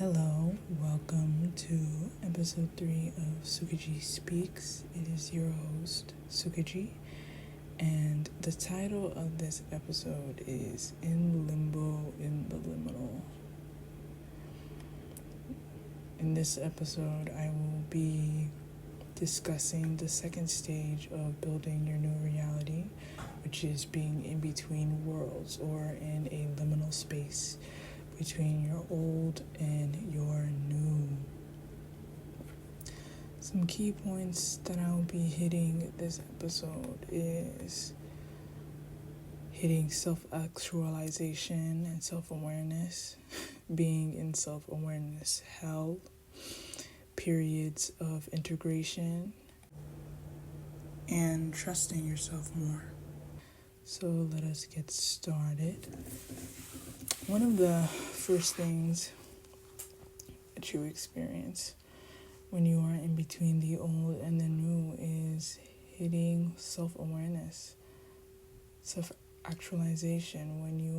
Hello, welcome to episode 3 of Sukaji Speaks. It is your host, Sukaji, and the title of this episode is In Limbo in the Liminal. In this episode, I will be discussing the second stage of building your new reality, which is being in between worlds or in a liminal space between your old and your new. Some key points that I'll be hitting this episode is hitting self-actualization and self-awareness, being in self-awareness hell, periods of integration, and trusting yourself more. So let us get started. One of the first things that you experience when you are in between the old and the new is hitting self-awareness, self-actualization, when you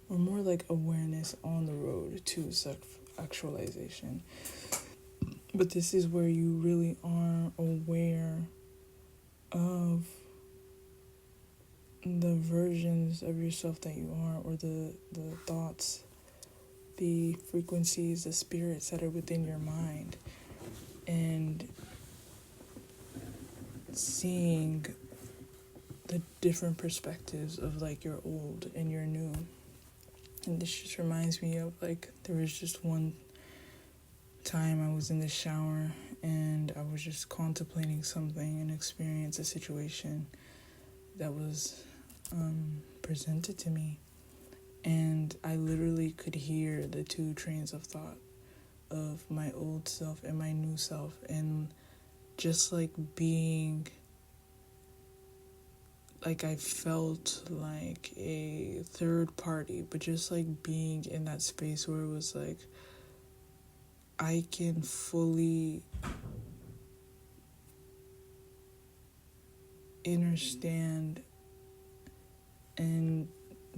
or more like awareness on the road to self-actualization. But this is where you really are aware of the versions of yourself that you are, or the thoughts, the frequencies, the spirits that are within your mind, and seeing the different perspectives of like your old and your new. And this just reminds me of there was just one time I was in the shower and I was just contemplating something and experienced a situation that was presented to me, and I literally could hear the two trains of thought of my old self and my new self, and just being I felt like a third party, but just being in that space where it was I can fully understand and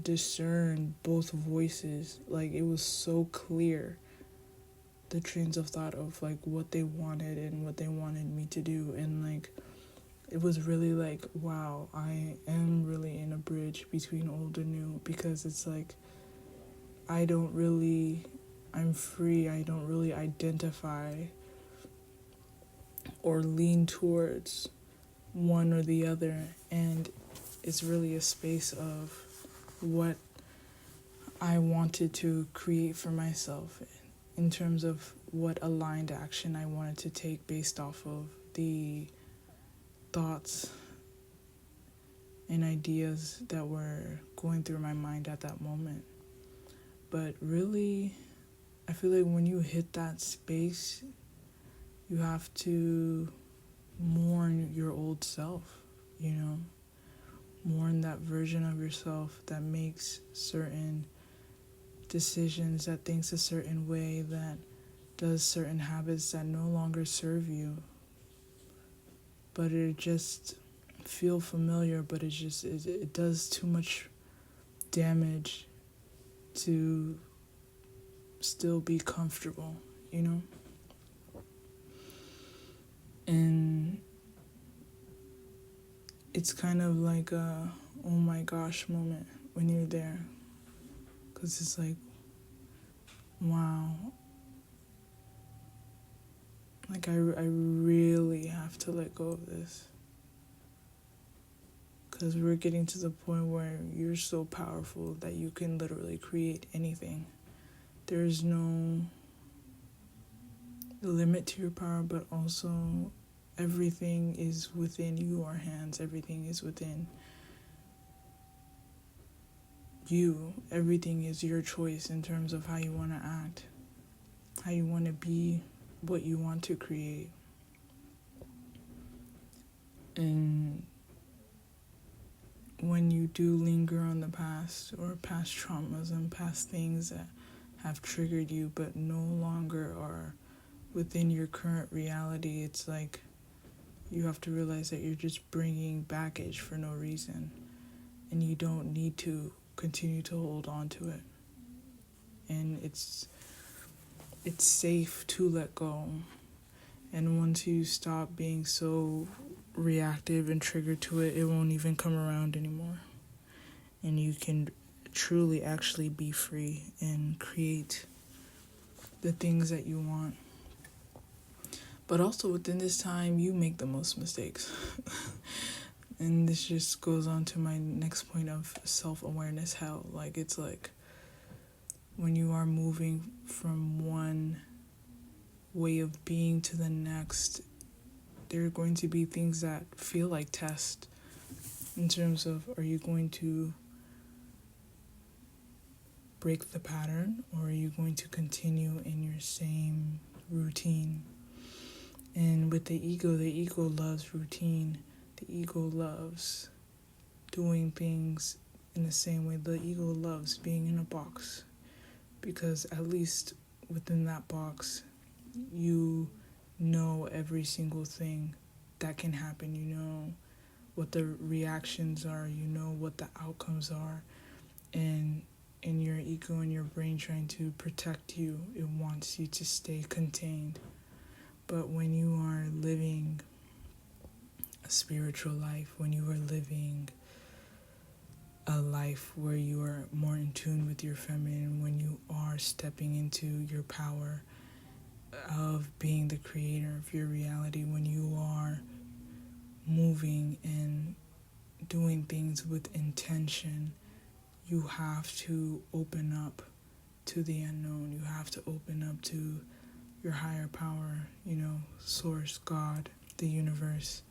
discern both voices. It was so clear, the trains of thought of what they wanted and what they wanted me to do, and it was really wow, I am really in a bridge between old and new, because it's I'm free. I don't really identify or lean towards one or the other, and it's really a space of what I wanted to create for myself in terms of what aligned action I wanted to take based off of the thoughts and ideas that were going through my mind at that moment. But really, I feel like when you hit that space, you have to mourn your old self, mourn that version of yourself that makes certain decisions, that thinks a certain way, that does certain habits that no longer serve you, but it just feel familiar, but it does too much damage to still be comfortable, and it's kind of like a oh my gosh moment when you're there, because it's wow, I really have to let go of this, because we're getting to the point where you're so powerful that you can literally create anything. There's no limit to your power, but also everything is within your hands. Everything is within you. Everything is your choice in terms of how you want to act, how you want to be, what you want to create. And when you do linger on the past, or past traumas and past things that have triggered you but no longer are within your current reality, it's you have to realize that you're just bringing baggage for no reason, and you don't need to continue to hold on to it. and it's safe to let go. And once you stop being so reactive and triggered to it, it won't even come around anymore. And you can truly actually be free and create the things that you want. But also within this time, you make the most mistakes. And this just goes on to my next point of self-awareness. How, like, it's like when you are moving from one way of being to the next, there are going to be things that feel like tests in terms of, are you going to break the pattern, or are you going to continue in your same routine? And with the ego loves routine. The ego loves doing things in the same way. The ego loves being in a box, because at least within that box, you know every single thing that can happen. You know what the reactions are. You know what the outcomes are. And in your ego and your brain trying to protect you, it wants you to stay contained. But when you are living a spiritual life, when you are living a life where you are more in tune with your feminine, when you are stepping into your power of being the creator of your reality, when you are moving and doing things with intention, you have to open up to the unknown. You have to open up to your higher power, source, God, the universe,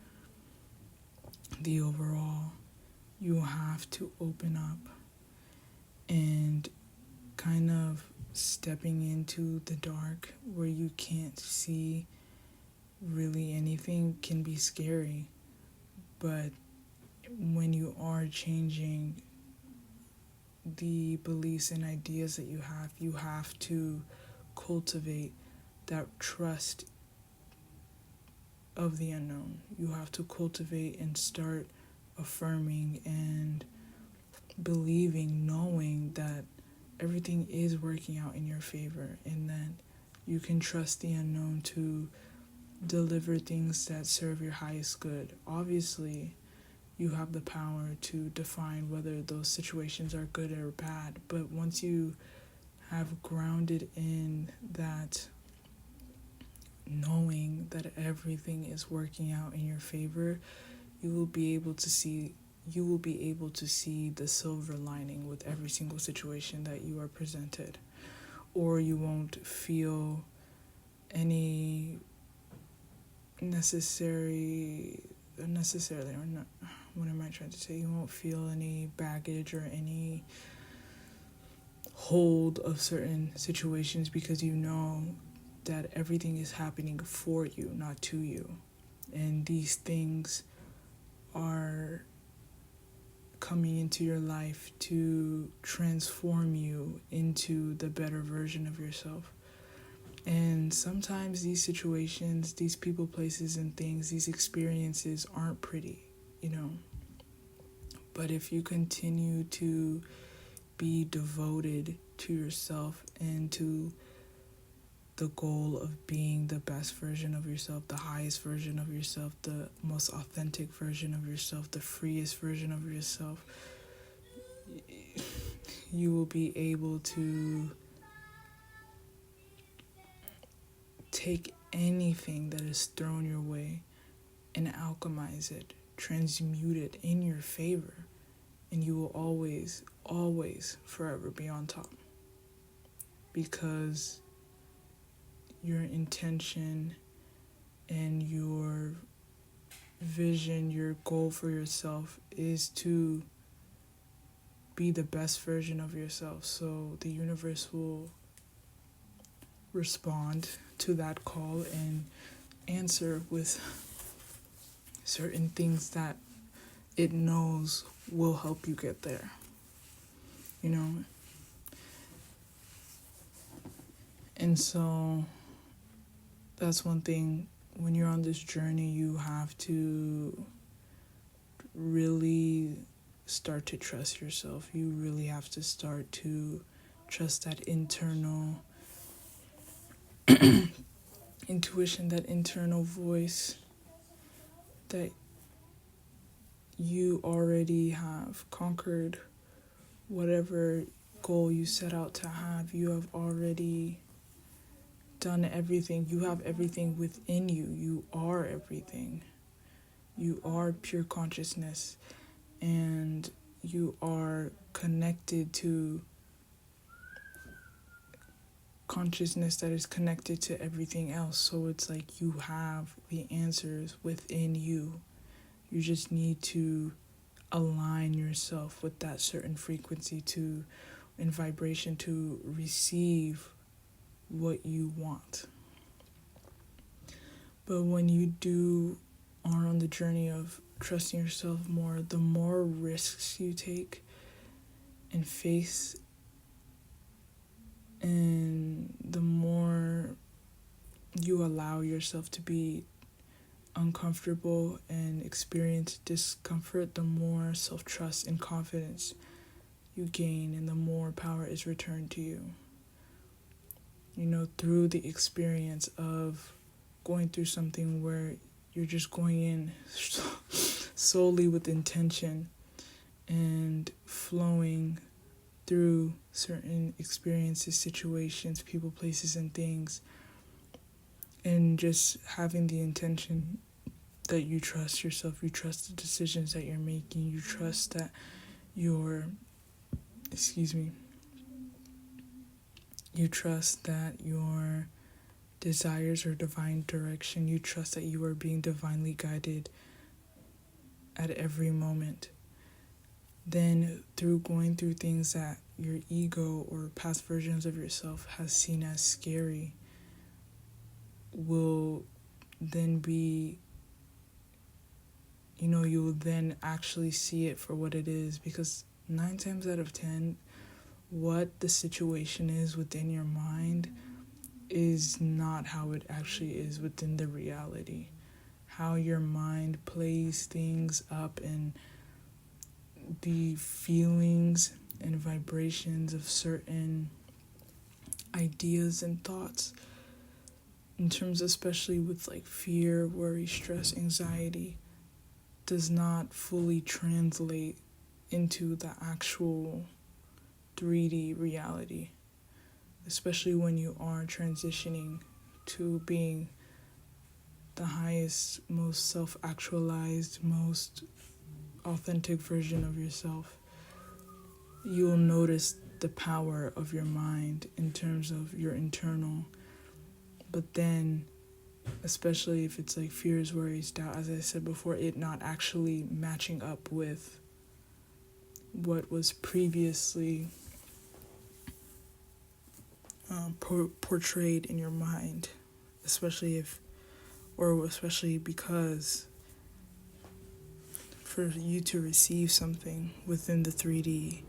the overall. You have to open up, and kind of stepping into the dark where you can't see really anything can be scary. But when you are changing the beliefs and ideas that you have to cultivate that trust of the unknown. You have to cultivate and start affirming and believing, knowing that everything is working out in your favor, and that you can trust the unknown to deliver things that serve your highest good. Obviously, you have the power to define whether those situations are good or bad, but once you have grounded in that, knowing that everything is working out in your favor, you will be able to see the silver lining with every single situation that you are presented. Or you won't feel any necessarily, or not, what am I trying to say? You won't feel any baggage or any hold of certain situations, because you know that everything is happening for you, not to you. And these things are coming into your life to transform you into the better version of yourself. And sometimes these situations, these people, places, and things, these experiences aren't pretty, But if you continue to be devoted to yourself and to the goal of being the best version of yourself, the highest version of yourself, the most authentic version of yourself, the freest version of yourself, you will be able to take anything that is thrown your way and alchemize it, transmute it in your favor, and you will always, always, forever be on top. Because your intention and your vision, your goal for yourself is to be the best version of yourself. So the universe will respond to that call and answer with certain things that it knows will help you get there. And so that's one thing. When you're on this journey, you have to really start to trust yourself. You really have to start to trust that internal intuition, that internal voice that you already have conquered whatever goal you set out to have. You have already done everything. You have everything within you. You are everything. You are pure consciousness, and you are connected to consciousness that is connected to everything else. So it's like you have the answers within you. You just need to align yourself with that certain frequency and vibration to receive what you want. But when you are on the journey of trusting yourself more, the more risks you take and face, and the more you allow yourself to be uncomfortable and experience discomfort, the more self-trust and confidence you gain, and the more power is returned to you. Through the experience of going through something where you're just going in solely with intention and flowing through certain experiences, situations, people, places, and things, and just having the intention that you trust yourself, you trust the decisions that you're making, you trust that you trust that your desires are divine direction, you trust that you are being divinely guided at every moment. Then through going through things that your ego or past versions of yourself has seen as scary, will then be, you will then actually see it for what it is, because 9 times out of 10, what the situation is within your mind is not how it actually is within the reality. How your mind plays things up, and the feelings and vibrations of certain ideas and thoughts, in terms especially with like fear, worry, stress, anxiety, does not fully translate into the actual 3D reality, especially when you are transitioning to being the highest, most self-actualized, most authentic version of yourself. You will notice the power of your mind in terms of your internal. But then, especially if it's like fears, worries, doubt, as I said before, it not actually matching up with what was previously portrayed in your mind, especially because for you to receive something within the 3D,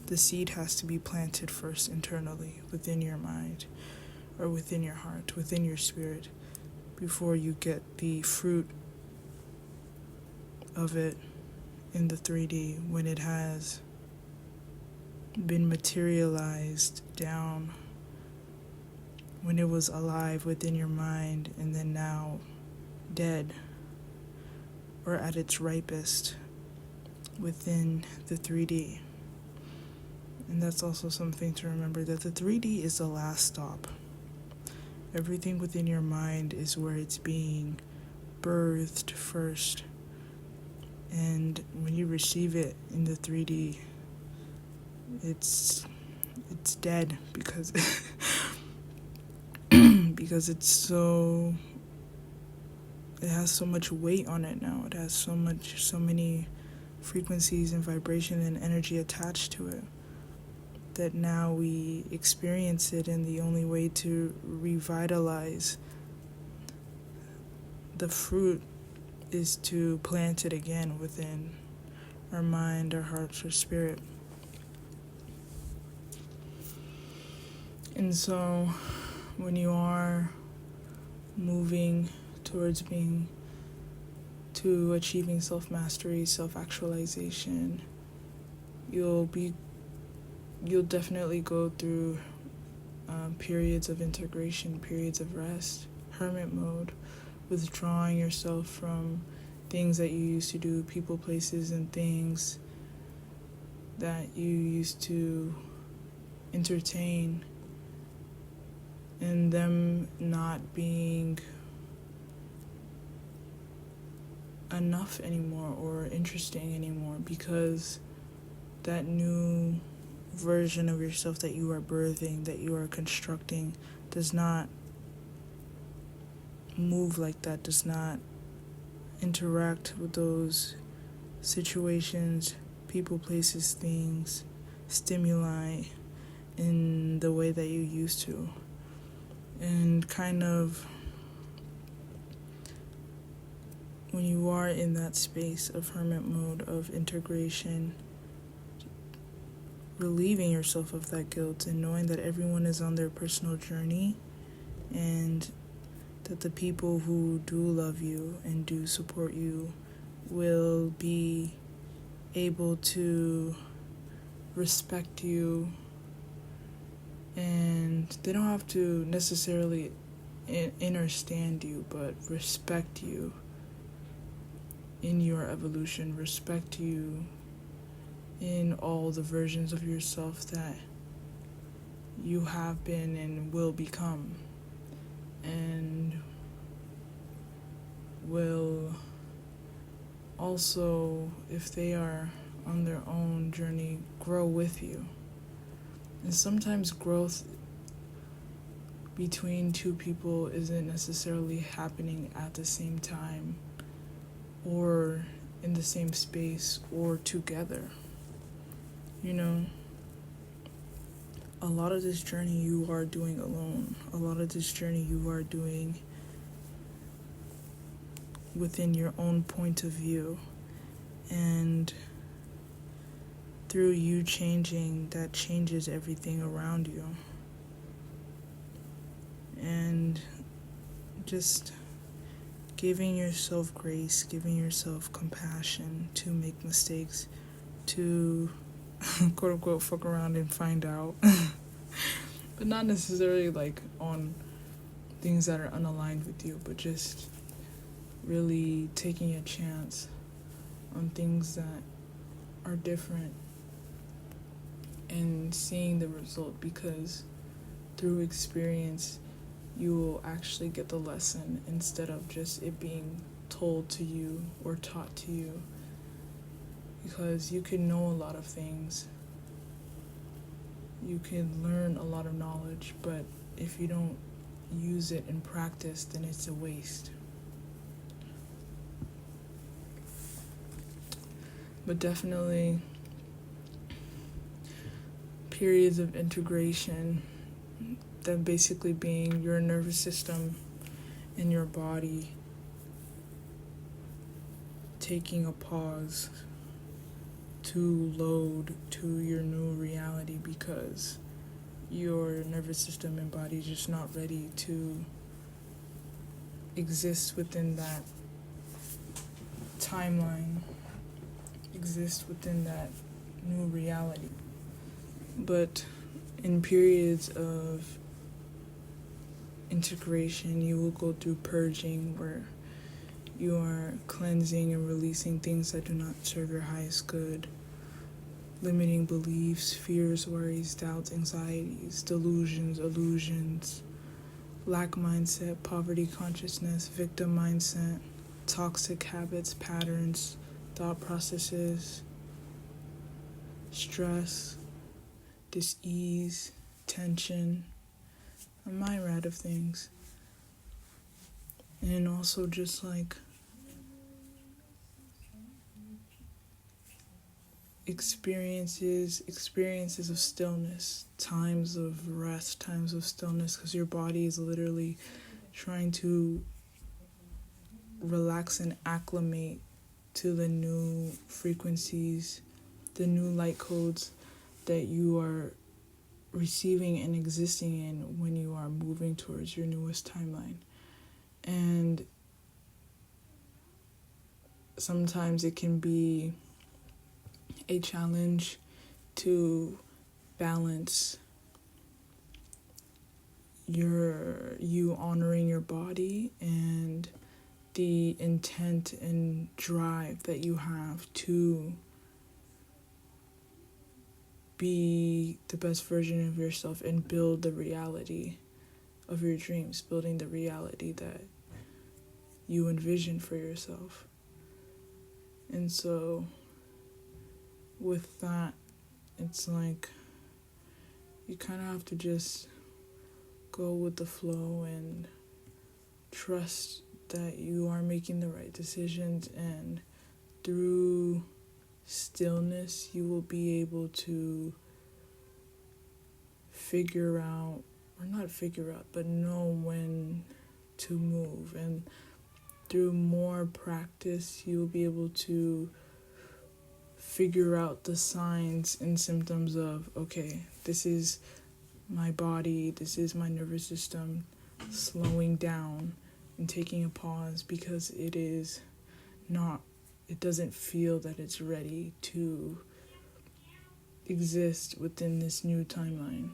the seed has to be planted first internally within your mind, or within your heart, within your spirit, before you get the fruit of it in the 3D, when it has been materialized down, when it was alive within your mind and then now dead or at its ripest within the 3D. And that's also something to remember, that the 3D is the last stop. Everything within your mind is where it's being birthed first. And when you receive it in the 3D, it's dead, because because it has so much weight on it now. It has so many frequencies and vibration and energy attached to it, that now we experience it, and the only way to revitalize the fruit is to plant it again within our mind, our hearts, our spirit. And so when you are moving towards achieving self-mastery, self-actualization, you'll be you'll definitely go through periods of integration, periods of rest, hermit mode, withdrawing yourself from things that you used to do, people, places, and things that you used to entertain, and them not being enough anymore or interesting anymore, because that new version of yourself that you are birthing, that you are constructing, does not move like that, does not interact with those situations, people, places, things, stimuli in the way that you used to. And kind of when you are in that space of hermit mode, of integration, relieving yourself of that guilt and knowing that everyone is on their personal journey, and that the people who do love you and do support you will be able to respect you, and they don't have to necessarily understand you, but respect you in your evolution, respect you in all the versions of yourself that you have been and will become, and will also, if they are on their own journey, grow with you. And sometimes growth between two people isn't necessarily happening at the same time, or in the same space, or together. You know, a lot of this journey you are doing alone. A lot of this journey you are doing within your own point of view. And through you changing, that changes everything around you. And just giving yourself grace, giving yourself compassion to make mistakes, to quote unquote fuck around and find out. But not necessarily like on things that are unaligned with you, but just really taking a chance on things that are different and seeing the result, because through experience you will actually get the lesson instead of just it being told to you or taught to you. Because you can know a lot of things, you can learn a lot of knowledge, but if you don't use it in practice, then it's a waste. But definitely periods of integration, that basically being your nervous system and your body taking a pause to load to your new reality, because your nervous system and body is just not ready to exist within that timeline, exist within that new reality. But in periods of integration, you will go through purging, where you are cleansing and releasing things that do not serve your highest good, limiting beliefs, fears, worries, doubts, anxieties, delusions, illusions, lack mindset, poverty consciousness, victim mindset, toxic habits, patterns, thought processes, stress, dis-ease, tension, a myriad of things. And also just like experiences of stillness, times of rest, times of stillness, because your body is literally trying to relax and acclimate to the new frequencies, the new light codes that you are receiving and existing in when you are moving towards your newest timeline. And sometimes it can be a challenge to balance you honoring your body and the intent and drive that you have to be the best version of yourself and build the reality of your dreams, building the reality that you envision for yourself. And so with that, it's like you kind of have to just go with the flow and trust that you are making the right decisions, and through stillness you will be able to know when to move. And through more practice you will be able to figure out the signs and symptoms of, okay, this is my body, this is my nervous system slowing down and taking a pause because it doesn't feel that it's ready to exist within this new timeline.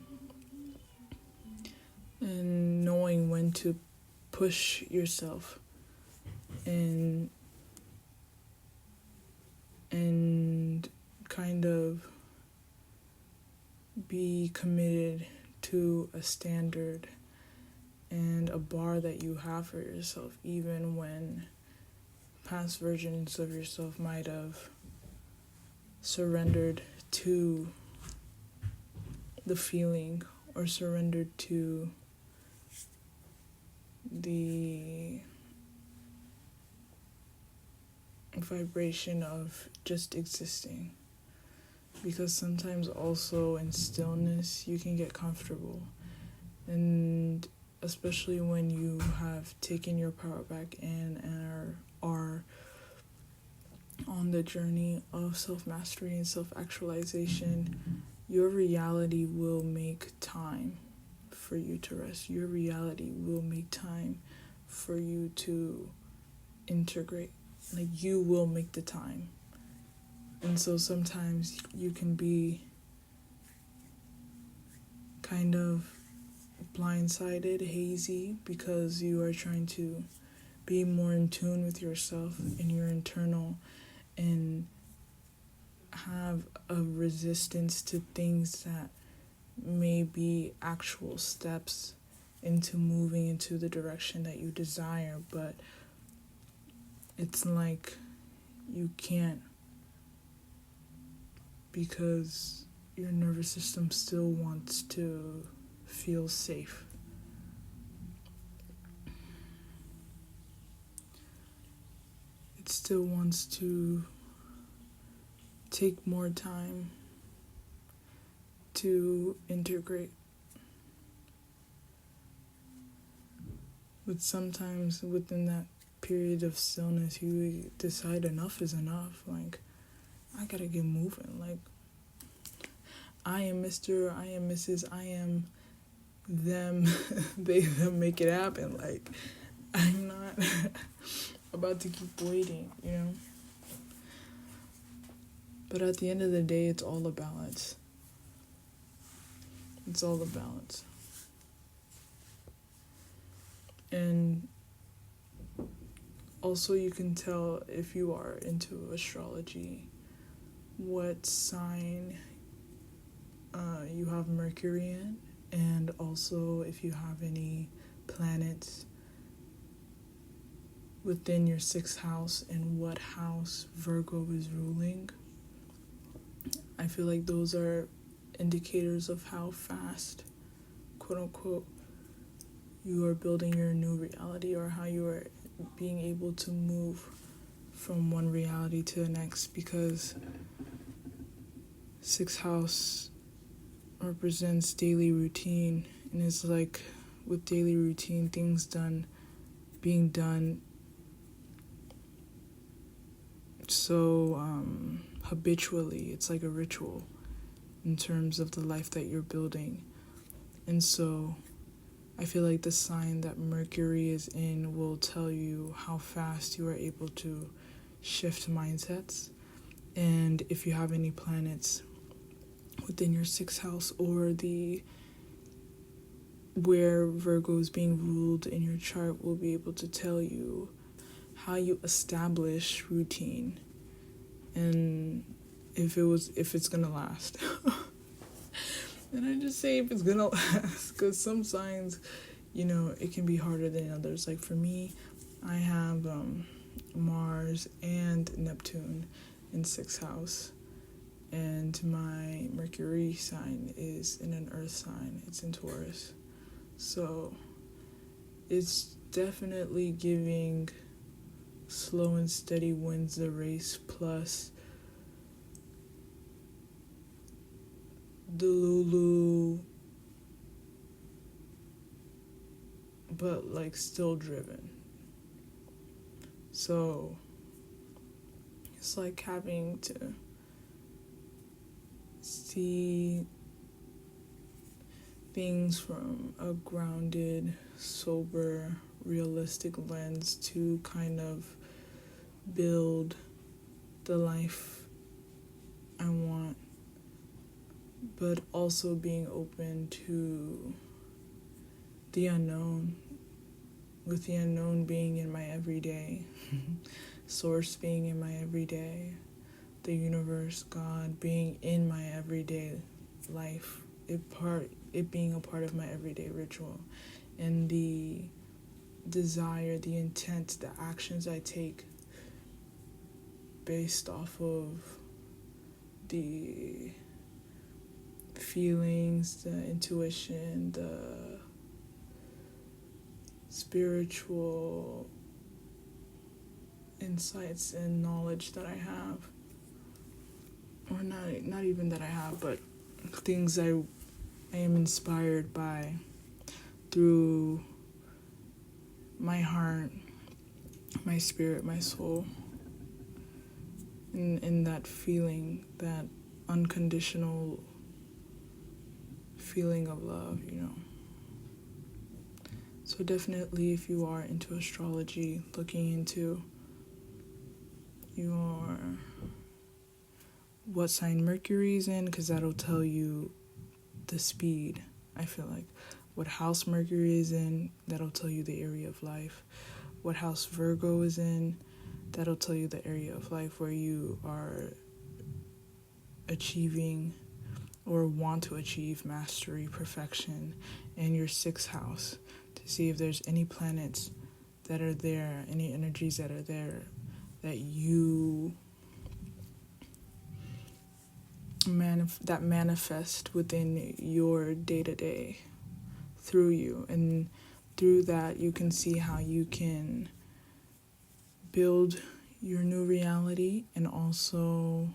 And knowing when to push yourself and kind of be committed to a standard and a bar that you have for yourself, even when past versions of yourself might have surrendered to the feeling or surrendered to the vibration of just existing. Because sometimes also in stillness you can get comfortable, and especially when you have taken your power back in and are on the journey of self-mastery and self-actualization, your reality will make time for you to rest. Your reality will make time for you to integrate. Like, you will make the time. And so sometimes you can be kind of blindsided, hazy, because you are trying to be more in tune with yourself and your internal, and have a resistance to things that may be actual steps into moving into the direction that you desire. But it's like you can't, because your nervous system still wants to feel safe. It still wants to take more time to integrate. But sometimes within that period of stillness, you decide enough is enough. Like, I gotta get moving. Like, I am Mr., I am Mrs., I am them, they them, make it happen. Like, I'm not about to keep waiting, you know? But at the end of the day, it's all a balance. It's all a balance. And also you can tell, if you are into astrology, what sign you have Mercury in, and also if you have any planets within your 6th house and what house Virgo is ruling. I feel like those are indicators of how fast, quote unquote, you are building your new reality, or how you are being able to move from one reality to the next. Because 6th house represents daily routine, and it's like with daily routine, things being done so habitually. It's like a ritual in terms of the life that you're building. And so I feel like the sign that Mercury is in will tell you how fast you are able to shift mindsets. And if you have any planets within your sixth house, or the where Virgo is being ruled in your chart will be able to tell you how you establish routine and if it's gonna last. And I just say if it's gonna last, because some signs, it can be harder than others. Like for me, I have Mars and Neptune in sixth house, and my Mercury sign is in an earth sign. It's in Taurus. So it's definitely giving slow and steady wins the race, plus the Lulu, but like still driven. So it's like having to see things from a grounded, sober, realistic lens to kind of build the life I want, but also being open to the unknown, with the unknown being in my everyday, source being in my everyday, the universe, God being in my everyday life, it being a part of my everyday ritual, and the desire, the intent, the actions I take based off of the feelings, the intuition, the spiritual insights and knowledge that I have, or not even that I have, but things I am inspired by through my heart, my spirit, my soul, in that feeling, that unconditional feeling of love, So definitely, if you are into astrology, looking into your what sign Mercury's in, because that'll tell you the speed, I feel like. What house Mercury is in, that'll tell you the area of life. What house Virgo is in, that'll tell you the area of life where you are achieving or want to achieve mastery, perfection, and your sixth house, to see if there's any planets that are there, any energies that are there that you that manifest within your day-to-day through you. And through that, you can see how you can build your new reality, and also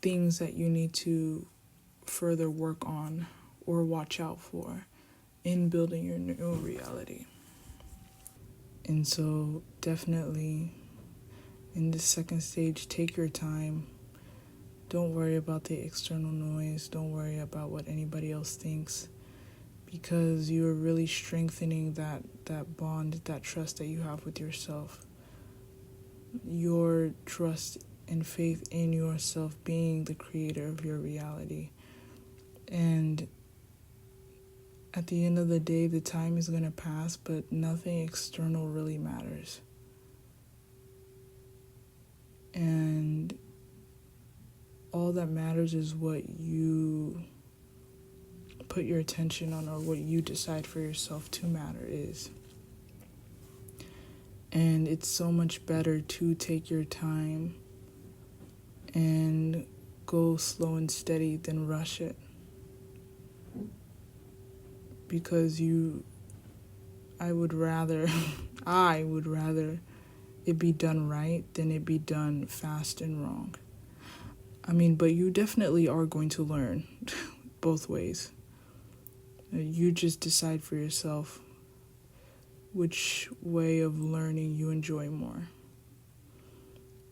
things that you need to further work on or watch out for in building your new reality. And so definitely in this second stage, take your time. Don't worry about the external noise. Don't worry about what anybody else thinks, because you're really strengthening that bond, that trust that you have with yourself. Your trust and faith in yourself being the creator of your reality. And at the end of the day, the time is going to pass, but nothing external really matters. And all that matters is what you put your attention on, or what you decide for yourself to matter is. And it's so much better to take your time and go slow and steady than rush it. Because I would rather it be done right than it be done fast and wrong. But you definitely are going to learn both ways. You just decide for yourself which way of learning you enjoy more.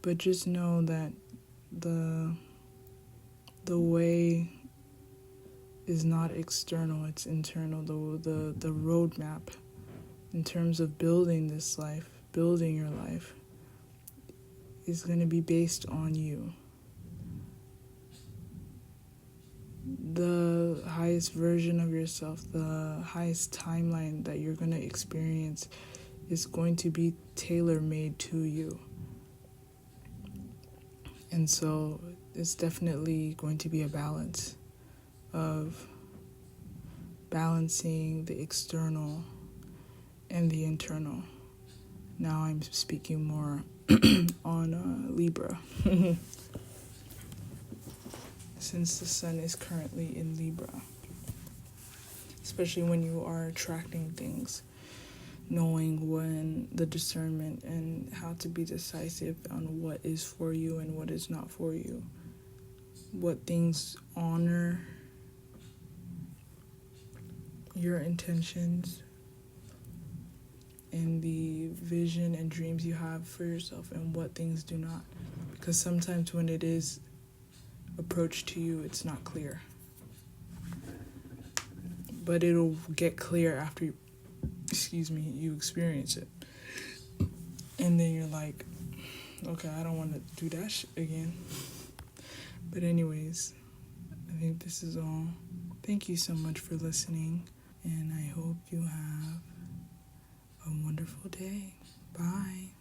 But just know that the way is not external, it's internal. The roadmap in terms of building this life, building your life, is going to be based on you. the highest version of yourself, the highest timeline that you're going to experience is going to be tailor-made to you. And so it's definitely going to be a balance of balancing the external and the internal. Now I'm speaking more on Libra. Since the sun is currently in Libra. Especially when you are attracting things. Knowing when the discernment and how to be decisive on what is for you and what is not for you. What things honor your intentions and the vision and dreams you have for yourself, and what things do not. Because sometimes when it is approached to you, it's not clear. But it'll get clear after you experience it. And then you're like, okay, I don't want to do that shit again. But anyways, I think this is all. Thank you so much for listening, and I hope you have a wonderful day. Bye.